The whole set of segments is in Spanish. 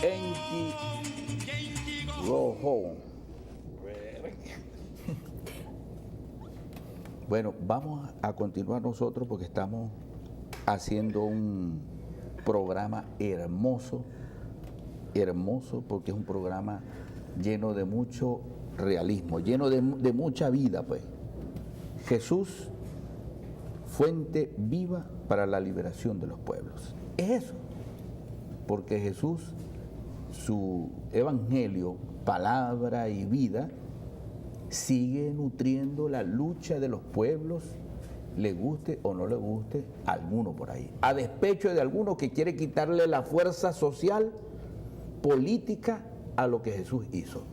Enki Rojo. Bueno, vamos a continuar nosotros porque estamos haciendo un programa hermoso, hermoso porque es un programa lleno de mucho realismo, lleno de mucha vida, pues. Jesús, fuente viva para la liberación de los pueblos. Es eso, porque Jesús, su evangelio, palabra y vida, sigue nutriendo la lucha de los pueblos, le guste o no le guste a alguno por ahí, a despecho de alguno que quiere quitarle la fuerza social, política a lo que Jesús hizo.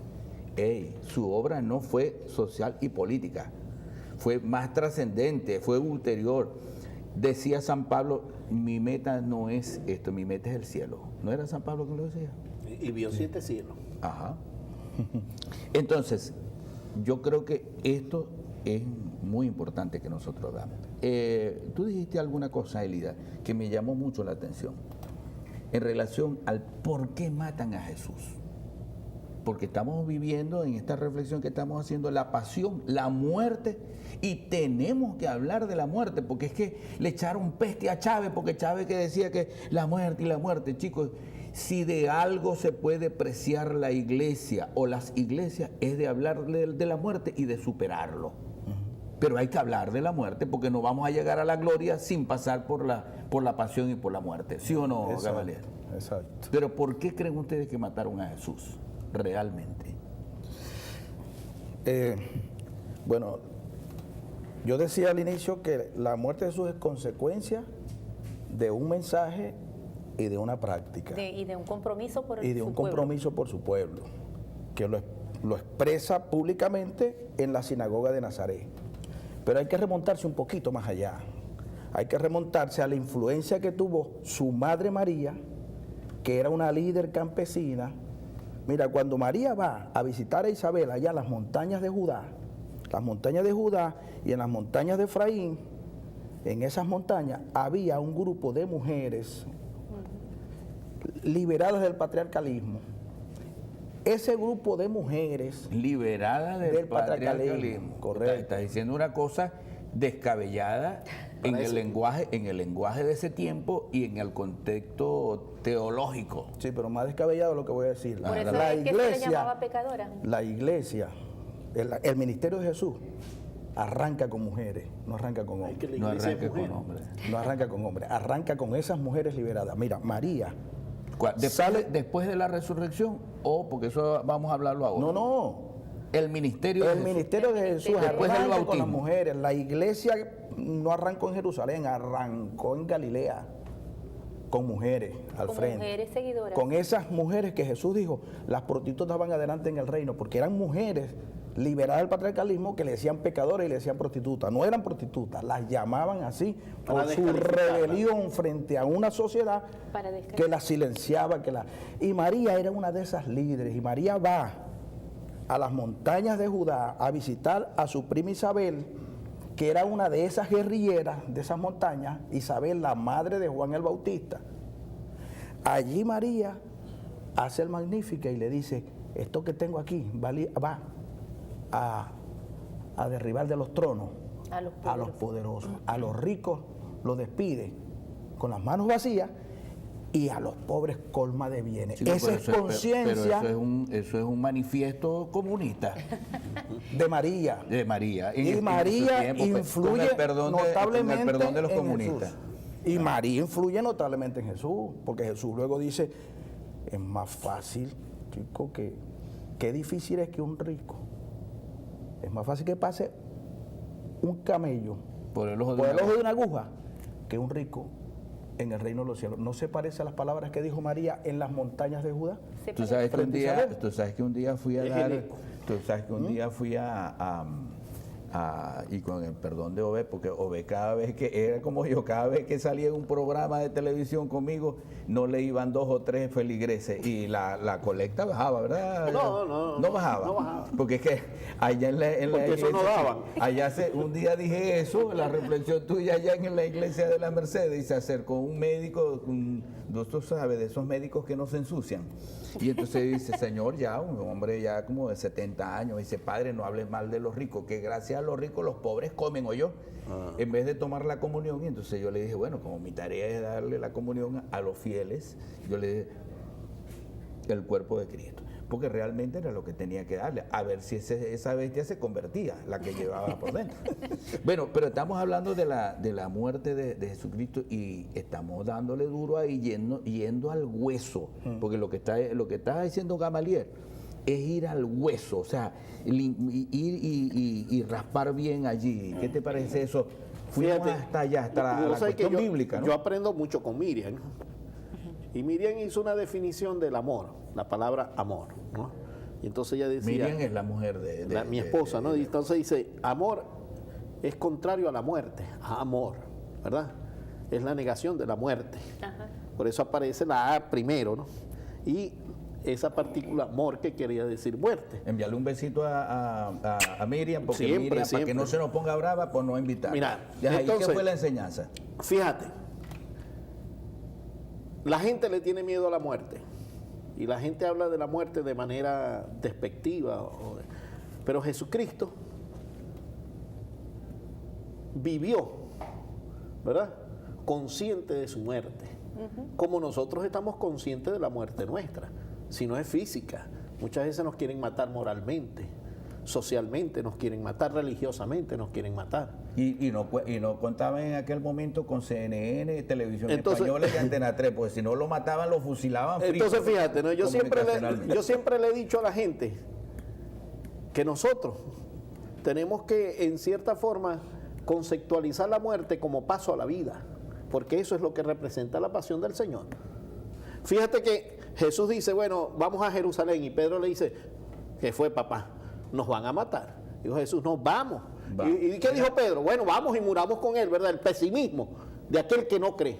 Su obra no fue social y política, fue más trascendente, fue ulterior. Decía San Pablo, mi meta no es esto, mi meta es el cielo. ¿No era San Pablo que lo decía? Y vio 7 cielos. Ajá. Entonces, yo creo que esto es muy importante que nosotros damos. Tú dijiste alguna cosa, Elida, que me llamó mucho la atención en relación al por qué matan a Jesús. Porque estamos viviendo en esta reflexión que estamos haciendo la pasión, la muerte, y tenemos que hablar de la muerte, porque es que le echaron peste a Chávez, porque Chávez que decía que la muerte y la muerte, chicos, si de algo se puede preciar la iglesia o las iglesias es de hablar de la muerte y de superarlo. Pero hay que hablar de la muerte porque no vamos a llegar a la gloria sin pasar por la pasión y por la muerte. ¿Sí o no, Gamaliel? Exacto. Pero ¿por qué creen ustedes que mataron a Jesús realmente? Bueno, yo decía al inicio que la muerte de Jesús es consecuencia de un mensaje y de una práctica. Y de un compromiso por y de su un pueblo. compromiso por su pueblo, que lo expresa públicamente en la sinagoga de Nazaret. Pero hay que remontarse un poquito más allá. Hay que remontarse a la influencia que tuvo su madre María, que era una líder campesina. Mira, cuando María va a visitar a Isabel allá en las montañas de Judá y en las montañas de Efraín, en esas montañas había un grupo de mujeres liberadas del patriarcalismo. Ese grupo de mujeres Liberadas del patriarcalismo. Correcto. Estás diciendo una cosa descabellada en el lenguaje de ese tiempo y en el contexto teológico. Sí, pero más descabellado lo que voy a decir. Por eso es que se le llamaba pecadora. La iglesia, el ministerio de Jesús, arranca con mujeres, no arranca con hombres. No arranca con hombres. No arranca con hombres, arranca con esas mujeres liberadas. Mira, María Después de la resurrección, o porque eso vamos a hablarlo ahora. No. El ministerio de Jesús después del arranca con bautismo. las mujeres. La iglesia no arrancó en Jerusalén, arrancó en Galilea con mujeres al frente. Mujeres seguidoras. Con esas mujeres que Jesús dijo, las prostitutas van adelante en el reino, porque eran mujeres liberadas del patriarcalismo que le decían pecadoras y le decían prostitutas. No eran prostitutas, las llamaban así por su rebelión frente a una sociedad que las silenciaba. Y María era una de esas líderes, y María va a las montañas de Judá a visitar a su prima Isabel, que era una de esas guerrilleras de esas montañas, Isabel, la madre de Juan el Bautista. Allí María hace el Magnífica y le dice, esto que tengo aquí va a derribar de los tronos a los poderosos, a los ricos los despide con las manos vacías y a los pobres colma de bienes. Sí, esa es conciencia. Eso es un manifiesto comunista de María. Y María influye notablemente con el perdón de los en comunistas. Jesús. Y María influye notablemente en Jesús, porque Jesús luego dice, es más fácil, chico, qué difícil es que un rico. Es más fácil que pase un camello por el ojo de una aguja que un rico en el reino de los cielos. ¿No se parece a las palabras que dijo María en las montañas de Judá? Tú sabes que un día fui a dar, y con el perdón de Obed, porque Obed cada vez que era como yo, cada vez que salía en un programa de televisión conmigo, no le iban 2 o 3 feligreses y la colecta bajaba, ¿verdad? No bajaba. Porque es que allá en la iglesia, eso no daban. Un día dije eso, la reflexión tuya allá en la iglesia de la Mercedes, y se acercó un médico tú sabes, de esos médicos que no se ensucian. Y entonces dice, señor, ya, un hombre ya como de 70 años, dice, padre, no hables mal de los ricos, que gracias a los ricos los pobres comen, o yo, en vez de tomar la comunión. Y entonces yo le dije, bueno, como mi tarea es darle la comunión a los fieles, yo le dije, el cuerpo de Cristo. Porque realmente era lo que tenía que darle, a ver si esa bestia se convertía, la que llevaba por dentro. Bueno, pero estamos hablando de la muerte de Jesucristo y estamos dándole duro ahí, yendo al hueso, porque lo que está diciendo Gamaliel es ir al hueso, o sea, ir y raspar bien allí. ¿Qué te parece eso? Fuimos hasta allá, hasta la cuestión bíblica, ¿no? Yo aprendo mucho con Miriam, y Miriam hizo una definición del amor, la palabra amor, ¿no? Y entonces ella decía... Miriam es la mujer de mi esposa, ¿no? Y entonces dice, amor es contrario a la muerte, a amor, ¿verdad? Es la negación de la muerte. Ajá. Por eso aparece la A primero, ¿no? Y esa partícula amor que quería decir muerte. Enviarle un besito a Miriam, porque Siempre, Miriam, para siempre. que no se nos ponga brava, pues no invitar. Mira, ¿qué entonces, fue la enseñanza? Fíjate, la gente le tiene miedo a la muerte y la gente habla de la muerte de manera despectiva, pero Jesucristo vivió, ¿verdad? Consciente de su muerte, como nosotros estamos conscientes de la muerte nuestra, si no es física. Muchas veces nos quieren matar moralmente, socialmente nos quieren matar, religiosamente nos quieren matar. Y no contaban en aquel momento con CNN, Televisión Entonces, Española y Antena 3, porque si no lo mataban, lo fusilaban frito. Entonces fíjate, ¿no? yo siempre comunicacionalmente. le he dicho a la gente que nosotros tenemos que en cierta forma conceptualizar la muerte como paso a la vida, porque eso es lo que representa la pasión del Señor. Fíjate que Jesús dice, bueno, vamos a Jerusalén, y Pedro le dice, ¿qué fue, papá? Nos van a matar. Dijo Jesús, no, vamos. Va. ¿Y qué dijo Pedro? Bueno, vamos y muramos con él, ¿verdad? El pesimismo de aquel que no cree.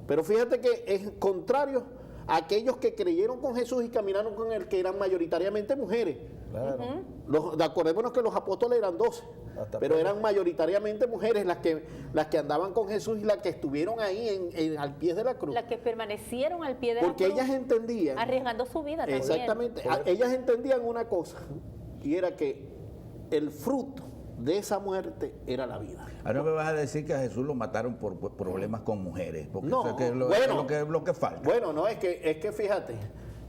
Pero fíjate que es contrario a aquellos que creyeron con Jesús y caminaron con él, que eran mayoritariamente mujeres. Claro. Acordémonos que los apóstoles eran 12, pero eran mayoritariamente mujeres las que andaban con Jesús y las que estuvieron ahí al pie de la cruz. Las que permanecieron al pie de Porque la cruz, ellas entendían, arriesgando su vida también. exactamente, ellas entendían una cosa, y era que el fruto de esa muerte era la vida. Ahora me vas a decir que a Jesús lo mataron por problemas con mujeres, porque No, eso es lo que falta. Bueno, no, es que fíjate,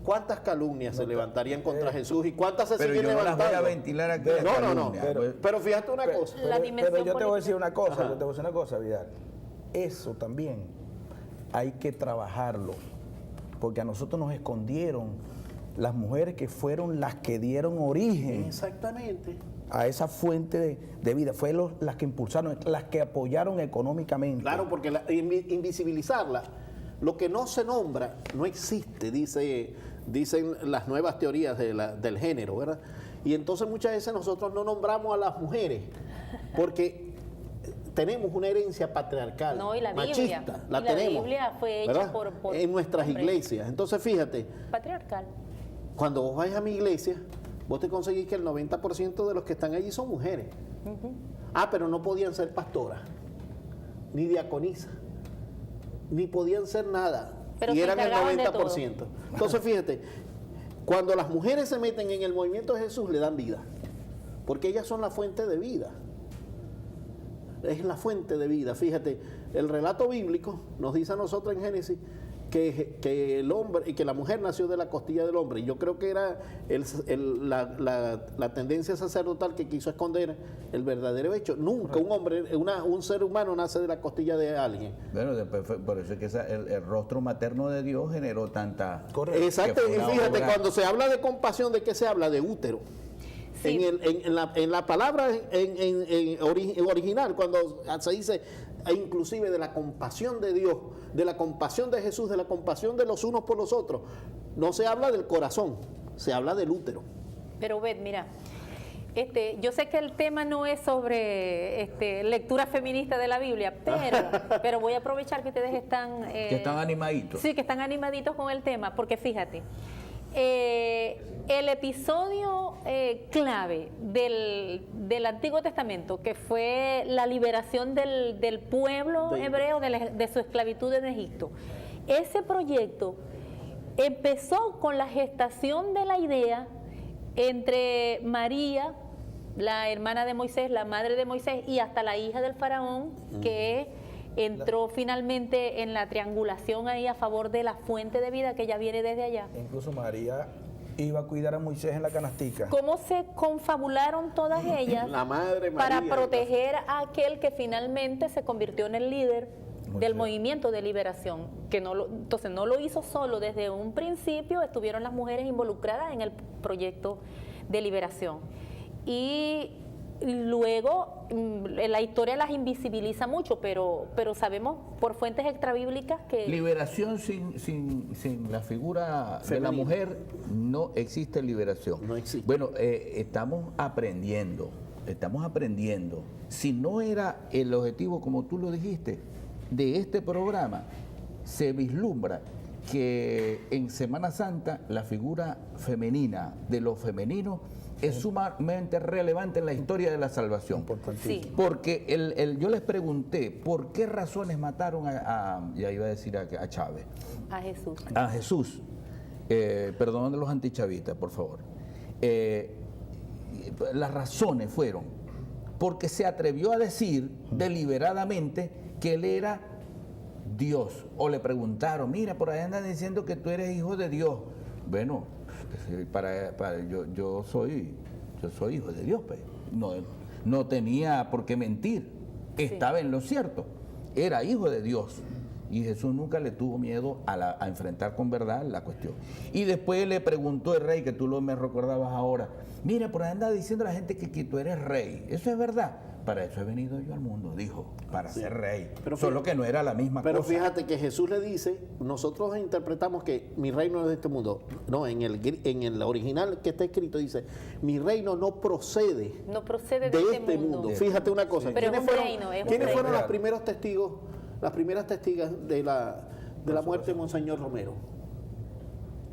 ¿cuántas calumnias se levantarían contra Jesús y cuántas se Pero siguen yo no las voy levantando? a ventilar aquí. No. Pero fíjate una cosa. La dimensión Pero yo te voy a decir política. una cosa, Ajá. yo te voy a decir una cosa, Vidal. Eso también hay que trabajarlo, porque a nosotros nos escondieron las mujeres que fueron las que dieron origen Exactamente. a esa fuente de vida, fue las que impulsaron, las que apoyaron económicamente. Claro, porque invisibilizarla, lo que no se nombra no existe, dicen las nuevas teorías del género, ¿verdad? Y entonces muchas veces nosotros no nombramos a las mujeres porque tenemos una herencia patriarcal, No, y la Biblia. machista, la Y la tenemos. Biblia fue hecha ¿verdad? por en nuestras hombres. iglesias. Entonces fíjate, Patriarcal. cuando vos vayas a mi iglesia, vos te conseguís que el 90% de los que están allí son mujeres. Pero no podían ser pastoras, ni diaconisas, ni podían ser nada. Pero y se eran el encargaban de 90%. Entonces fíjate, cuando las mujeres se meten en el movimiento de Jesús, le dan vida. Porque ellas son la fuente de vida. Es la fuente de vida. Fíjate, el relato bíblico nos dice a nosotros en Génesis que el hombre y que la mujer nació de la costilla del hombre. Y yo creo que era la tendencia sacerdotal que quiso esconder el verdadero hecho. Nunca un hombre, un ser humano nace de la costilla de alguien. Bueno, después por eso es que el rostro materno de Dios generó tanta... Correcto. Exacto, que y fue una fíjate, obra- cuando se habla de compasión, ¿de qué se habla? De útero. Sí. En la palabra original, cuando se dice inclusive de la compasión de Dios, de la compasión de Jesús, de la compasión de los unos por los otros, no se habla del corazón, se habla del útero. Pero Beth, mira, yo sé que el tema no es sobre lectura feminista de la Biblia, pero voy a aprovechar que ustedes están... que están animaditos. Sí, que están animaditos con el tema, porque fíjate, el episodio clave del Antiguo Testamento, que fue la liberación del pueblo hebreo de su esclavitud en Egipto, ese proyecto empezó con la gestación de la idea entre María, la hermana de Moisés, la madre de Moisés, y hasta la hija del faraón, que entró finalmente en la triangulación ahí a favor de la fuente de vida que ya viene desde allá. Incluso María iba a cuidar a Moisés en la canastica. ¿Cómo se confabularon todas ellas La madre para María. proteger a aquel que finalmente se convirtió en el líder del movimiento de liberación? Que entonces no lo hizo solo, desde un principio estuvieron las mujeres involucradas en el proyecto de liberación. Y luego la historia las invisibiliza mucho, pero sabemos por fuentes extrabíblicas que... Liberación sin la figura de la mujer, no existe liberación. No existe. Bueno, estamos aprendiendo. Si no era el objetivo, como tú lo dijiste, de este programa, se vislumbra que en Semana Santa la figura femenina de lo femenino es sumamente relevante en la historia de la salvación. Sí. Porque yo les pregunté por qué razones mataron ya iba a decir a Chávez. A Jesús. A Jesús. Perdón de los antichavistas, por favor. Las razones fueron porque se atrevió a decir deliberadamente que él era Dios. O le preguntaron, mira, por ahí andan diciendo que tú eres hijo de Dios. Bueno, yo soy hijo de Dios, pues. No tenía por qué mentir, estaba en lo cierto, era hijo de Dios. Y Jesús nunca le tuvo miedo a enfrentar con verdad la cuestión. Y después le preguntó el rey, que tú me recordabas ahora, mira, por ahí anda diciendo la gente que tú eres rey, ¿eso es verdad? Para eso he venido yo al mundo, dijo, para ser rey. Pero solo que no era la misma Pero cosa. fíjate que Jesús le dice, nosotros interpretamos que mi reino es de este mundo. No, en el original que está escrito dice, mi reino no procede No procede de de este mundo. Sí. Fíjate una cosa. Pero ¿Quiénes es un fueron, reino, es un ¿quiénes reino. fueron los primeros testigos, las primeras testigas de la muerte de Monseñor Romero?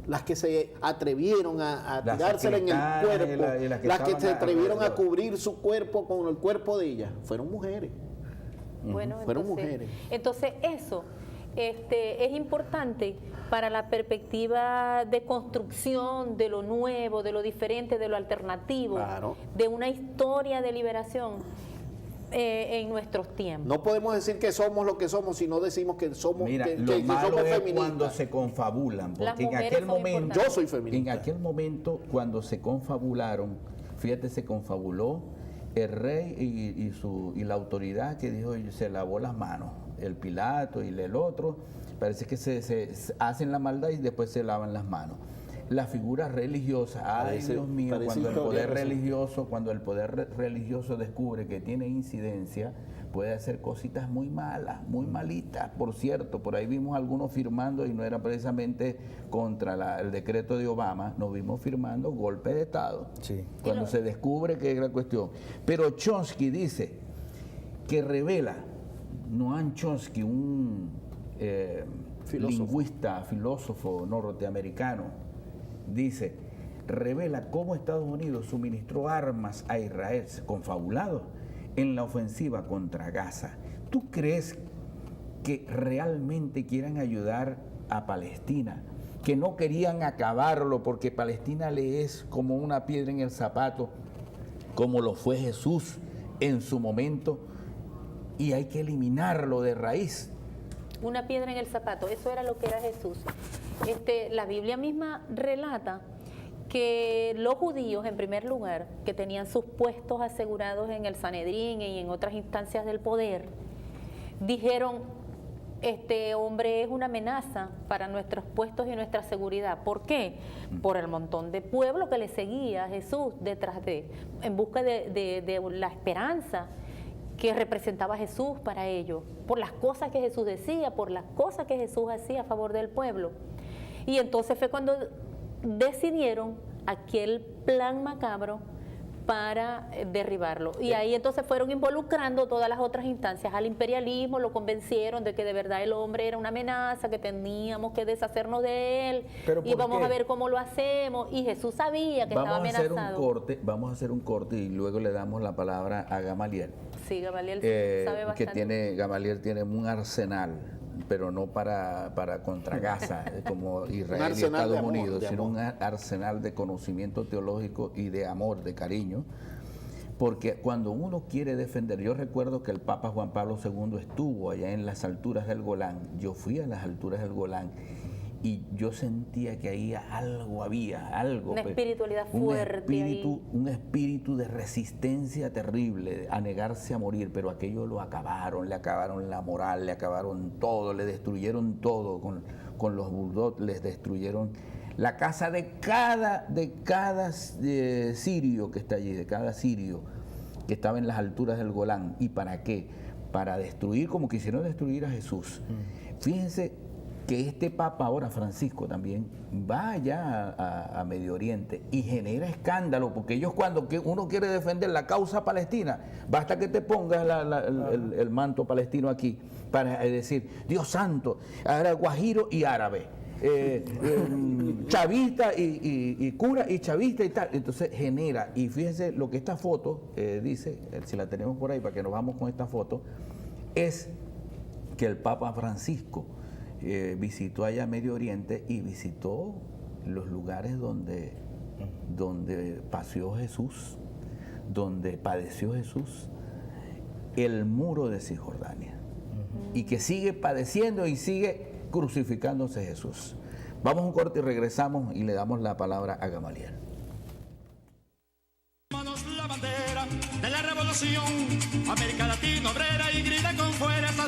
Las que se atrevieron a Las tirársela en el secretarias cuerpo, y las que las que estaban se atrevieron a alrededor. cubrir su cuerpo con el cuerpo de ella, fueron mujeres. Bueno, Fueron entonces, mujeres. Entonces eso es importante para la perspectiva de construcción de lo nuevo, de lo diferente, de lo alternativo, Claro. de una historia de liberación en nuestros tiempos. No podemos decir que somos lo que somos si no decimos que somos, Mira, que lo malo somos es feministas. cuando se confabulan, Las porque en mujeres aquel son momento, importantes. Yo soy feminista. en aquel momento cuando se confabularon, fíjate, se confabuló el rey y la autoridad que dijo, se lavó las manos, el Pilato y el otro, parece que se hacen la maldad y después se lavan las manos. La figura religiosa, ay Parece- Dios mío, parece cuando el historia poder eso. religioso descubre que tiene incidencia, puede hacer cositas muy malas, muy malitas. Por cierto, por ahí vimos algunos firmando y no era precisamente contra el decreto de Obama, nos vimos firmando golpe de Estado. Sí. Cuando se descubre que es la cuestión. Pero Chomsky dice que revela, Noam Chomsky, un Filósofo. lingüista, filósofo norteamericano, dice, revela cómo Estados Unidos suministró armas a Israel, confabulado, en la ofensiva contra Gaza. ¿Tú crees que realmente quieran ayudar a Palestina? Que no querían acabarlo porque Palestina le es como una piedra en el zapato, como lo fue Jesús en su momento, y hay que eliminarlo de raíz. Una piedra en el zapato, eso era lo que era Jesús. La Biblia misma relata que los judíos, en primer lugar, que tenían sus puestos asegurados en el Sanedrín y en otras instancias del poder, dijeron, este hombre es una amenaza para nuestros puestos y nuestra seguridad. ¿Por qué? Por el montón de pueblo que le seguía a Jesús en busca de la esperanza que representaba Jesús para ellos, por las cosas que Jesús decía, por las cosas que Jesús hacía a favor del pueblo. Y entonces fue cuando decidieron aquel plan macabro para derribarlo. Y ahí entonces fueron involucrando todas las otras instancias al imperialismo, lo convencieron de que de verdad el hombre era una amenaza, que teníamos que deshacernos de él, ¿Pero y por vamos qué? a ver cómo lo hacemos. Y Jesús sabía que estaba amenazado. Vamos a hacer un corte y luego le damos la palabra a Gamaliel. Sí, Gamaliel sabe que bastante. Gamaliel tiene un arsenal pero no para contra Gaza, como Israel y arsenal de Estados amor, Unidos, de sino amor. un arsenal de conocimiento teológico y de amor, de cariño. Porque cuando uno quiere defender, yo recuerdo que el Papa Juan Pablo II estuvo allá en las alturas del Golán, yo fui a las alturas del Golán y yo sentía que ahí había algo. Una espiritualidad fuerte ahí. Un espíritu de resistencia terrible, a negarse a morir, pero aquello lo acabaron, le acabaron la moral, le acabaron todo, le destruyeron todo con los bulldogs, les destruyeron la casa de cada sirio que está allí, de cada sirio que estaba en las alturas del Golán. ¿Y para qué? Para destruir, como quisieron destruir a Jesús. Fíjense que este Papa ahora, Francisco, también va allá a Medio Oriente y genera escándalo, porque ellos cuando uno quiere defender la causa palestina, basta que te pongas el manto palestino aquí para decir, Dios santo, ahora guajiro y árabe. Chavista y cura y chavista y tal, entonces genera, y fíjense lo que esta foto dice, si la tenemos por ahí para que nos vamos con esta foto, es que el Papa Francisco visitó allá Medio Oriente y visitó los lugares donde paseó Jesús, donde padeció Jesús, el muro de Cisjordania, y que sigue padeciendo y sigue crucificándose Jesús. Vamos a un corte y regresamos y le damos la palabra a Gamaliel. La bandera de la revolución, América Latina obrera y grita con fuerza